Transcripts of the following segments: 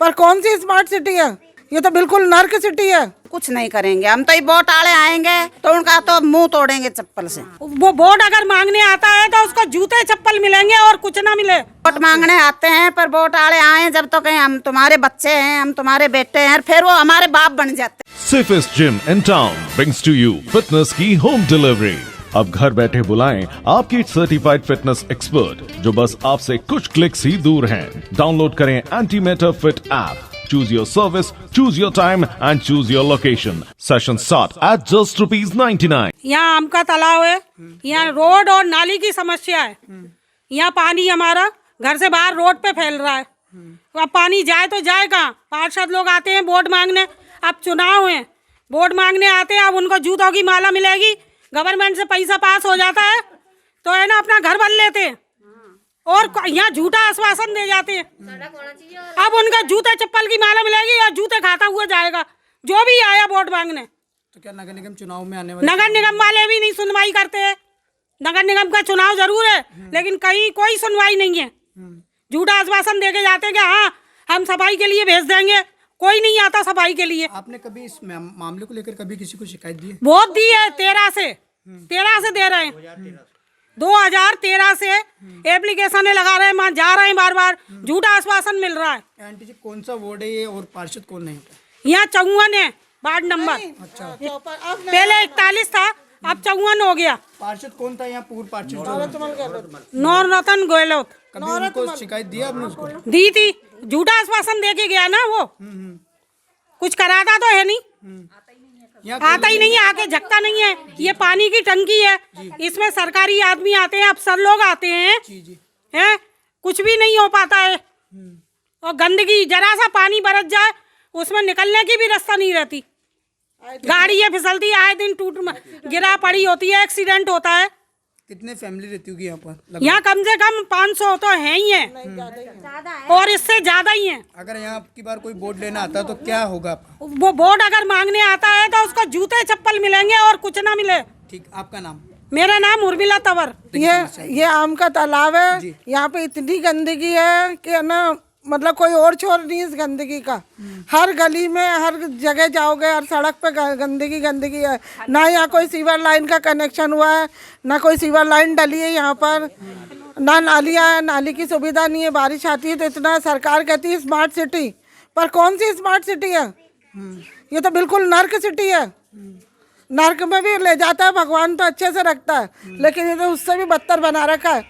पर कौन सी smart city है? ये तो बिल्कुल नर्क सिटी है। कुछ नहीं करेंगे हम तो, ये वोट आले आएंगे तो उनका तो मुंह तोड़ेंगे चप्पल से। वो वोट अगर मांगने आता है तो उसको जूते चप्पल मिलेंगे और कुछ ना मिले। वोट मांगने आते हैं पर वोट आले आए जब तो कहीं हम तुम्हारे बच्चे हैं, हम तुम्हारे बेटे हैं, फिर वो हमारे बाप बन जाते हैं। Safest gym in town brings to you fitness की home delivery। अब घर बैठे बुलाएं आपकी सर्टिफाइड फिटनेस एक्सपर्ट जो बस आपसे कुछ क्लिक्स ही दूर हैं। डाउनलोड करें antimatter fit app. Choose your service, choose your time and choose your location. Sessions start at just ₹99। यहाँ आम का तालाब है, यहाँ रोड और नाली की समस्या है। यहाँ पानी हमारा घर से बाहर रोड पे फैल रहा है। अब पानी जाए तो जाए कहाँ? पार्षद लोग आते हैं वोट मांगने, अब चुनाव है, वोट मांगने आते हैं, अब उनको जूतों की माला मिलेगी, गवर्नमेंट से पैसा पास हो जाता है तो है ना अपना घर बन लेते हैं और यहाँ झूठा आश्वासन दे जाते हैं। अब उनका जूते चप्पल की माला मिलेगी और जूते खाता हुआ जाएगा जो भी आया वोट मांगने। तो क्या नगर निगम चुनाव में आने वाले नगर निगम वाले भी नहीं सुनवाई करते हैं। नगर निगम का चुनाव जरूर है लेकिन कहीं कोई सुनवाई नहीं है। झूठा आश्वासन दे के जाते हैं कि हाँ हम सफाई के लिए भेज देंगे, कोई नहीं आता सफाई के लिए। आपने कभी इस मामले को लेकर कभी किसी को शिकायत दी है? बहुत दी है, 13 से दे रहे हैं। 2013 से एप्लीकेशन लगा रहे हैं, जा रहे हैं, बार बार झूठा आश्वासन मिल रहा है। आंटी जी कौन सा वार्ड है ये और पार्षद कौन है? यहाँ 54 है वार्ड नंबर। अच्छा, पहले 41 था, अब 54 हो गया। पार्षद कौन था यहाँ? पूर्व पार्षद नौरतन गहलोत। कभी उनको शिकायत दी आपने? उसको दी थी, झूठा आश्वासन दे के गया ना वो, कुछ कराता तो है नहीं, आता ही नहीं है, आके झकता नहीं है। ये पानी की टंकी है, इसमें सरकारी आदमी आते हैं, अफसर लोग आते हैं, हैं कुछ भी नहीं हो पाता है। और गंदगी, जरा सा पानी बरस जाए उसमें निकलने की भी रास्ता नहीं रहती। गाड़ी ये फिसलती है, आए दिन टूट गिरा पड़ी होती है, एक्सीडेंट होता है। कितने फैमिली रहती होगी यहाँ पर? यहाँ कम से कम 500 तो है ही है और इससे ज्यादा ही है। अगर यहाँ की बार कोई वोट लेना आता तो क्या होगा आपका? वो वोट अगर मांगने आता है तो उसको जूते चप्पल मिलेंगे और कुछ ना मिले। ठीक, आपका नाम? मेरा नाम उर्मिला तंवर। ये आम का तालाब है, यहाँ पे इतनी गंदगी है कि ना मतलब कोई और छोर नहीं इस गंदगी का। हर गली में, हर जगह जाओगे, हर सड़क पे गंदगी है। ना यहाँ कोई सीवर लाइन का कनेक्शन हुआ है, ना कोई सीवर लाइन डली है यहाँ पर, ना नालियाँ है, नाली की सुविधा नहीं है। बारिश आती है तो इतना, सरकार कहती है स्मार्ट सिटी, पर कौन सी स्मार्ट सिटी है? ये तो बिल्कुल नर्क सिटी है। नर्क में भी ले जाता है भगवान तो अच्छे से रखता है, लेकिन ये तो उससे भी बदतर बना रखा है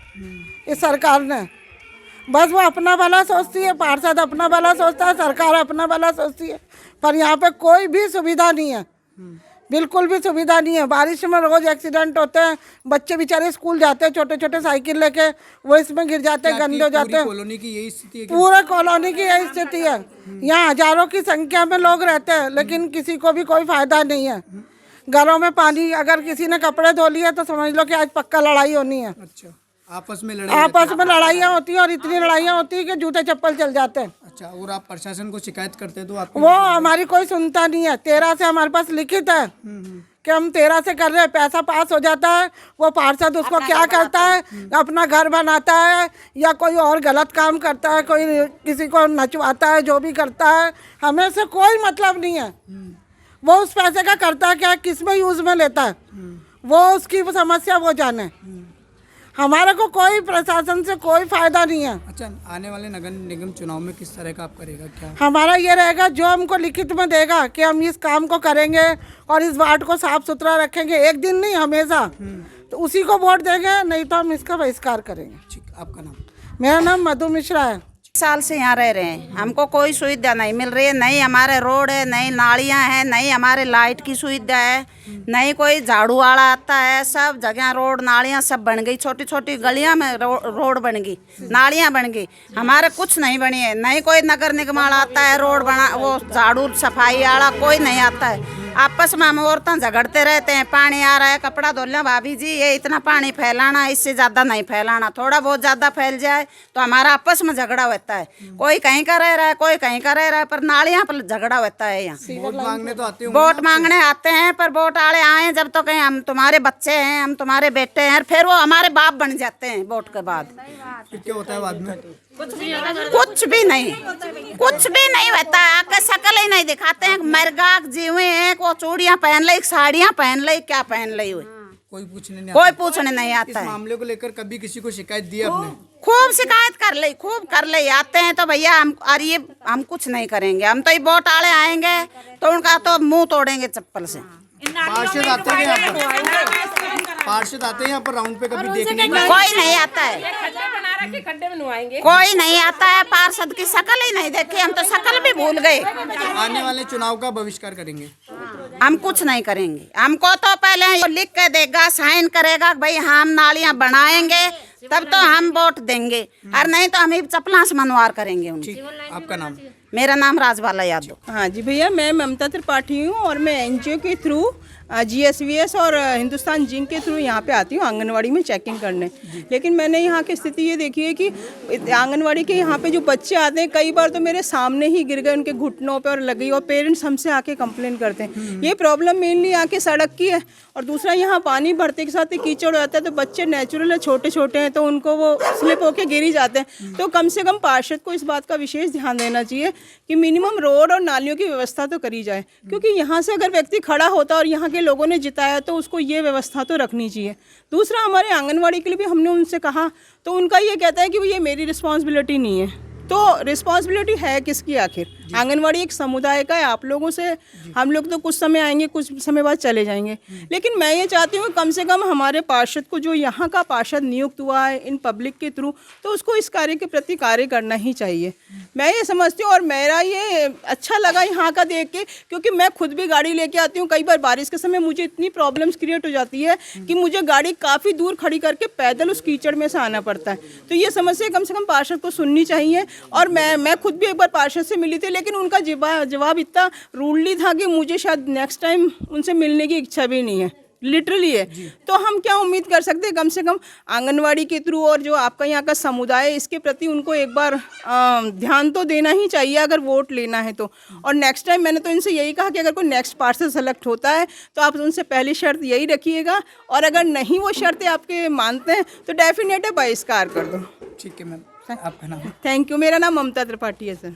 इस सरकार ने। बस वो अपना भला सोचती है, पार्षद अपना भला सोचता है, सरकार अपना भला सोचती है, पर यहाँ पे कोई भी सुविधा नहीं है, बिल्कुल भी सुविधा नहीं है। बारिश में रोज एक्सीडेंट होते हैं, बच्चे बेचारे स्कूल जाते हैं छोटे छोटे साइकिल लेके, वो इसमें गिर जाते हैं, गंदे हो जाते हैं। कॉलोनी की यही स्थिति है? पूरे कॉलोनी की यही स्थिति है। यहाँ हजारों की संख्या में लोग रहते हैं लेकिन किसी को भी कोई फायदा नहीं है। घरों में पानी, अगर किसी ने कपड़े धो लिए तो समझ लो कि आज पक्का लड़ाई होनी है। अच्छा, आपस में लड़ाइयाँ होती है और इतनी लड़ाइयाँ होती है कि जूते चप्पल चल जाते हैं। अच्छा, और आप प्रशासन को शिकायत करते हैं तो आप? वो हमारी कोई सुनता नहीं है। 13 से हमारे पास लिखित है कि हम 13 से कर रहे हैं, पैसा पास हो जाता है, वो पार्षद उसको क्या करता है, अपना घर बनाता है या कोई और गलत काम करता है, कोई किसी को नचवाता है, जो भी करता है, हमें से कोई मतलब नहीं है। वो उस पैसे का करता है क्या, किस में यूज में लेता है, वो उसकी समस्या वो जाने। हमारे को कोई प्रशासन से कोई फायदा नहीं है। अच्छा, आने वाले नगर निगम चुनाव में किस तरह का आप करेगा? क्या हमारा ये रहेगा, जो हमको लिखित में देगा कि हम इस काम को करेंगे और इस वार्ड को साफ सुथरा रखेंगे, एक दिन नहीं हमेशा, तो उसी को वोट देंगे, नहीं तो हम इसका बहिष्कार करेंगे। ठीक, आपका नाम? मेरा नाम मधु मिश्रा है। साल से यहाँ रह रहे हैं, हमको कोई सुविधा नहीं मिल रही है। नहीं हमारे रोड है, नहीं नालियाँ हैं, नहीं हमारे लाइट की सुविधा है, नहीं कोई झाड़ू वाला आता है। सब जगह रोड नालियाँ सब बन गई, छोटी छोटी गलियाँ में रोड बन गई, नालियाँ बन गई, हमारे कुछ नहीं बनी है। नहीं कोई नगर निगम वाला आता है रोड बना, वो झाड़ू सफाई वाला कोई नहीं आता है। आपस में हम औरतें झगड़ते रहते हैं, पानी आ रहा है, कपड़ा धो लें भाभी जी, ये इतना पानी फैलाना, इससे ज़्यादा नहीं फैलाना, थोड़ा बहुत ज़्यादा फैल जाए तो हमारा आपस में झगड़ा होता है। कोई कहीं का रह रहा है, कोई कहीं का रह रहा है, पर नालियाँ पर झगड़ा होता है। यहाँ वोट मांगने तो आते वोट मांगने आते हैं, पर वोट आले आए जब तो कहीं हम तुम्हारे बच्चे हैं, हम तुम्हारे बेटे हैं, फिर वो हमारे बाप बन जाते हैं वोट के बाद। क्या होता है बाद में? कुछ भी नहीं होता है। आके शकल ही नहीं दिखाते हैं, मरगा जीवे हैं, को चूड़ियाँ पहन ली, साड़ियाँ पहन ली, क्या पहन ली हुई, कोई पूछने नहीं कोई पूछने नहीं इस आता है। मामले को लेकर कभी किसी को शिकायत दी आपने? खूब शिकायत कर ले आते हैं तो भैया हम, और ये हम कुछ नहीं करेंगे, हम तो ये वोट आड़े आएंगे तो उनका तो मुंह तोड़ेंगे चप्पल से। पार्षद आते हैं यहाँ पर, पार्षद आते हैं यहाँ पर राउंड पे कभी देखने के लिए? कोई नहीं आता है, कोई नहीं आता है, पार्षद की शकल ही नहीं देखी, हम तो शकल भी भूल गए। आने वाले चुनाव का बहिष्कार करेंगे? हम कुछ नहीं करेंगे, हमको तो पहले ये लिख के देगा, साइन करेगा भाई हम नालियां बनाएंगे तब तो हम वोट देंगे, और नहीं तो हम चपला से मनवार करेंगे उनकी। आपका नाम? मेरा नाम राजबाला यादव। हाँ जी भैया, मैं ममता त्रिपाठी हूँ और मैं एनजीओ के थ्रू GSVS और हिंदुस्तान जिंक के थ्रू यहाँ पे आती हूँ आंगनवाड़ी में चेकिंग करने। लेकिन मैंने यहाँ की स्थिति ये देखी है कि आंगनवाड़ी के यहाँ पे जो बच्चे आते हैं कई बार तो मेरे सामने ही गिर गए, उनके घुटनों पे और लगी, और पेरेंट्स हमसे आके कंप्लेन करते हैं। ये प्रॉब्लम मेनली आके सड़क की है, और दूसरा यहाँ पानी भरते के साथ ही कीचड़ हो जाता है, तो बच्चे नेचुरल है, छोटे छोटे हैं, तो उनको वो स्लिप होके गिर ही जाते हैं। तो कम से कम पार्षद को इस बात का विशेष ध्यान देना चाहिए कि मिनिमम रोड और नालियों की व्यवस्था तो करी जाए, क्योंकि यहाँ से अगर व्यक्ति खड़ा होता और यहाँ के लोगों ने जिताया तो उसको ये व्यवस्था तो रखनी चाहिए। दूसरा, हमारे आंगनवाड़ी के लिए भी हमने उनसे कहा तो उनका ये कहता है कि ये मेरी रिस्पॉन्सिबिलिटी नहीं है। तो रिस्पॉन्सिबिलिटी है किसकी आखिर? आंगनवाड़ी एक समुदाय का है, आप लोगों से, हम लोग तो कुछ समय आएंगे, कुछ समय बाद चले जाएंगे। लेकिन मैं ये चाहती हूँ कम से कम हमारे पार्षद को, जो यहाँ का पार्षद नियुक्त हुआ है इन पब्लिक के थ्रू, तो उसको इस कार्य के प्रति कार्य करना ही चाहिए। मैं ये समझती हूँ, और मेरा ये अच्छा लगा यहाँ का देख के, क्योंकि मैं खुद भी गाड़ी लेके आती हूँ। कई बार बारिश के समय मुझे इतनी प्रॉब्लम्स क्रिएट हो जाती है कि मुझे गाड़ी काफ़ी दूर खड़ी करके पैदल उस कीचड़ में से आना पड़ता है। तो ये समस्या कम से कम पार्षद को सुननी चाहिए। और मैं खुद भी एक बार पार्षद से मिली थी, लेकिन उनका जवाब इतना रूडली था कि मुझे शायद नेक्स्ट टाइम उनसे मिलने की इच्छा भी नहीं है, लिटरली है। तो हम क्या उम्मीद कर सकते हैं? कम से कम आंगनवाड़ी के थ्रू और जो आपका यहाँ का समुदाय है, इसके प्रति उनको एक बार ध्यान तो देना ही चाहिए अगर वोट लेना है तो। और नेक्स्ट टाइम मैंने तो इनसे यही कहा कि अगर कोई नेक्स्ट पार्षद सेलेक्ट होता है तो आप उनसे पहली शर्त यही रखिएगा, और अगर नहीं वो शर्तें आपके मानते हैं तो डेफिनेट है बहिष्कार कर दो। ठीक है मैम, आपका नाम? Thank you. मेरा नाम ममता त्रिपाठी है सर।